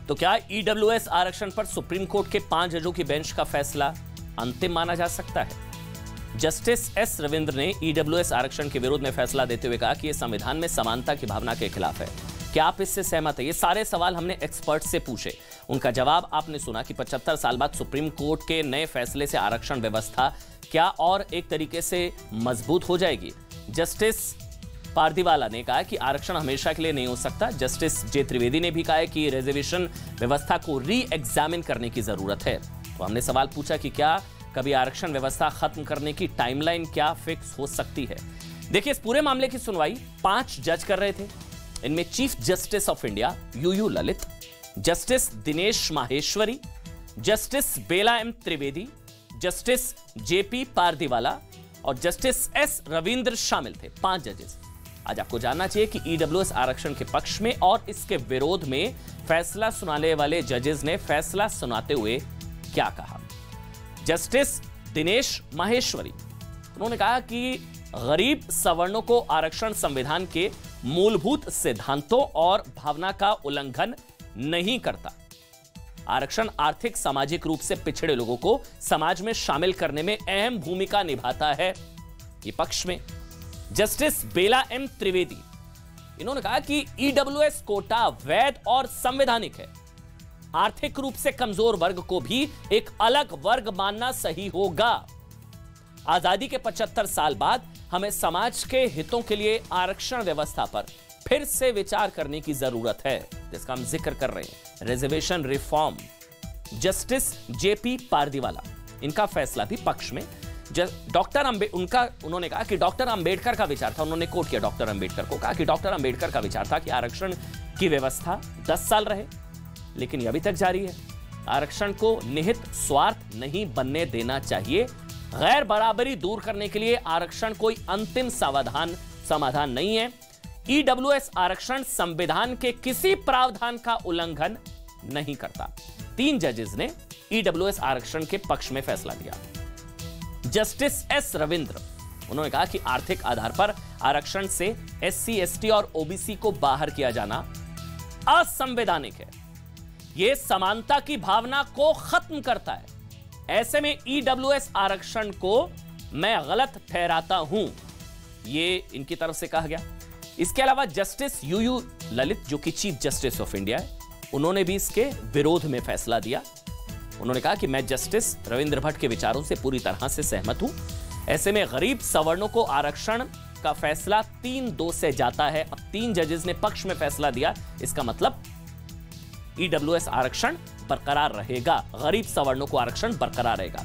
तो क्या ईडब्ल्यूएस आरक्षण पर सुप्रीम कोर्ट के 5 जजों की बेंच का फैसला अंतिम माना जा सकता है? जस्टिस एस रविंद्र ने ईडब्ल्यूएस आरक्षण के विरोध में फैसला देते हुए कहा कि यह संविधान में समानता की भावना के खिलाफ है। क्या आप इससे सहमत हैं? ये सारे सवाल हमने एक्सपर्ट से पूछे, उनका जवाब आपने सुना कि 75 साल बाद सुप्रीम कोर्ट के नए फैसले से आरक्षण व्यवस्था क्या और एक तरीके से मजबूत हो जाएगी। जस्टिस पारदीवाला ने कहा कि आरक्षण हमेशा के लिए नहीं हो सकता। जस्टिस जे त्रिवेदी ने भी कहा है कि रिजर्वेशन व्यवस्था को री एग्जामिन करने की जरूरत है। तो हमने सवाल पूछा कि क्या कभी आरक्षण व्यवस्था खत्म करने की टाइमलाइन क्या फिक्स हो सकती है। देखिए, इस पूरे मामले की सुनवाई 5 जज कर रहे थे। इनमें chief justice of India UU Lalit, justice Dinesh Maheshwari, justice Bela M Trivedi, justice JP Pardiwala और जस्टिस एस रविंद्र शामिल थे। 5 जजेस। आज आपको जानना चाहिए कि ईडब्ल्यूएस आरक्षण के पक्ष में और इसके विरोध में फैसला सुनाने वाले जजेस ने फैसला सुनाते हुए क्या कहा। जस्टिस दिनेश माहेश्वरी, उन्होंने कहा कि गरीब सवर्णों को आरक्षण संविधान के मूलभूत सिद्धांतों और भावना का उल्लंघन नहीं करता। आरक्षण आर्थिक सामाजिक रूप से पिछड़े लोगों को समाज में शामिल करने में अहम भूमिका निभाता है। ये पक्ष में जस्टिस बेला एम त्रिवेदी, इन्होंने कहा कि ईडब्ल्यूएस कोटा वैध और संवैधानिक है। आर्थिक रूप से कमजोर वर्ग को भी एक अलग वर्ग मानना सही होगा। आजादी के 75 साल बाद हमें समाज के हितों के लिए आरक्षण व्यवस्था पर फिर से विचार करने की जरूरत है, जिसका हम जिक्र कर रहे हैं, reservation reform. Justice JP Pardiwala, इनका फैसला भी पक्ष में। उन्होंने कहा कि डॉक्टर अंबेडकर का विचार था, उन्होंने कोट किया डॉक्टर अंबेडकर को, कहा कि डॉक्टर अंबेडकर का विचार था कि आरक्षण की व्यवस्था 10 साल रहे, लेकिन यह अभी तक जारी है। आरक्षण को निहित स्वार्थ नहीं बनने देना चाहिए। गैर बराबरी दूर करने के लिए आरक्षण कोई अंतिम समाधान नहीं है। ईडब्ल्यूएस आरक्षण संविधान के किसी प्रावधान का उल्लंघन नहीं करता। 3 जजेस ने ईडब्ल्यूएस आरक्षण के पक्ष में फैसला दिया। जस्टिस एस रविंद्र, उन्होंने कहा कि आर्थिक आधार पर आरक्षण से एससी, एसटी और ओबीसी को बाहर किया जाना असंवैधानिक है। यह समानता की भावना को खत्म करता है। ऐसे में ईडब्ल्यूएस आरक्षण को मैं गलत ठहराता हूं, यह इनकी तरफ से कहा गया। इसके अलावा जस्टिस यूयू ललित, जो कि चीफ जस्टिस ऑफ इंडिया है, उन्होंने भी इसके विरोध में फैसला दिया। उन्होंने कहा कि मैं जस्टिस रविंद्र भट्ट के विचारों से पूरी तरह से सहमत हूं। ऐसे में गरीब सवर्णों को आरक्षण का फैसला 3-2 से जाता है। अब 3 जजेस ने पक्ष में फैसला दिया, इसका मतलब ईडब्ल्यूएस आरक्षण बरकरार रहेगा, गरीब सवर्णों को आरक्षण बरकरार रहेगा।